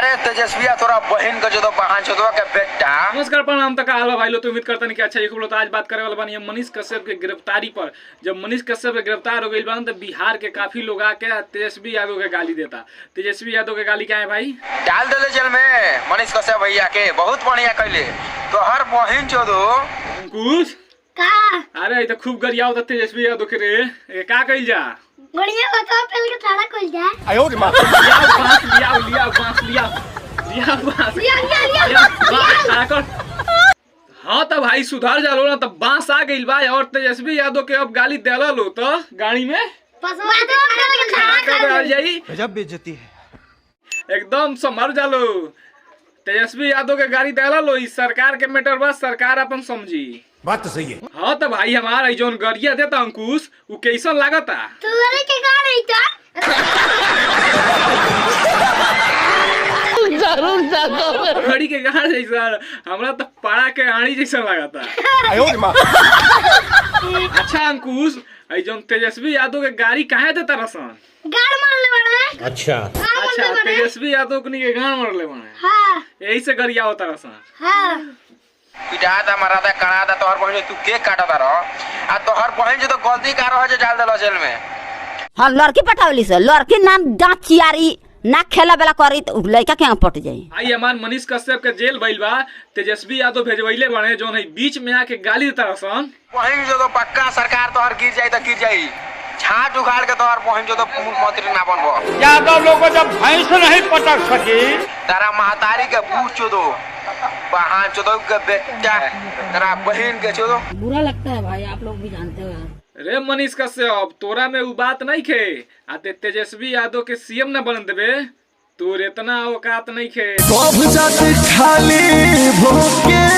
अरे तेजस्वी थोड़ा बहन का जो तो बहान चोदवा के बेटा। नमस्कार प्रणाम तक आलो भाई लो, तो उम्मीद करता नहीं कि अच्छा एक आज बात करे वाला बानी मनीष कश्यप के गिरफ्तारी पर। जब मनीष कश्यप के गिरफ्तार हो गई बा तो बिहार के काफी लोग आके तेजस्वी यादव के गाली देता। तेजस्वी यादव के गाली क्या है भाई? डाल दिले जेल में मनीष कश्यप भैया के, बहुत बढ़िया कैले तो हर बहन चोदो। अंकुश का अरे ये तो खूब गरिया होता तेजस्वी यादव के रे, ये का कइल जा? बढ़िया बताओ पहले के थाला खोल जाए। आयो रे मां, लिया बांस हाँ तो भाई सुधार जा लो ना, तब बांस आ गई बा और तेजस्वी यादव के अब गाली देला लो तो गाड़ी में जाई गजब बेइज्जती है। एकदम संभल जा लो। तेजस्वी यादव के गाड़ी देला लो, इस सरकार के मैटर बा, सरकार अपन समझी। बात तो सही है। हाँ तो भाई हमारा जोन गरिया देता अंकुश वो कैसन लागता? तुम्हारे के का नहीं था घड़ी के गाड़ जैसा, हमरा तो पाड़ा के आड़ी जैसा लागता। अच्छा अंकुश, आई जोन तेजस्वी यादव के गाड़ी काहे देता रसन? गाड़ मारले बड़ा। अच्छा तेजस्वी यादव के गाड़ मारले बने, हां यही से गरिया होता रसन। हां पिटाता माराता कड़ाता तोहर बहन तू केक काटता रहो आ तोहर बहन जो तो गलती कर रहो जो डाल देलो जेल में। हाँ लड़की पटावली से लड़की नाम दांत चियारी ना खेला बेला करी तो लड़का के पट जाई। आई हमार मनीष कश्यप के जेल भइल बा, तेजस्वी यादव भेजवैले बने जोन है बीच में आके गाली देता रसन। बहन जो तो पक्का सरकार तोहर गिर जाई तो गिर जाई, छाट उखाड़ के तोहर बहन जो तो मुख्यमंत्री ना बनबो। यादव लोग को जब भैंस नहीं पटक सकी तारा महतारी के बूझ चोदो, बहान चोदो के बेटा, तारा बहन के चोदो। बुरा लगता है भाई, आप लोग भी जानते हो। रे मनीष कश्यप तोरा में उ बात नहीं खे, आते तेजस्वी यादव के सीएम न बन देबे, तोर इतना औकात नहीं खे। खाली भूखे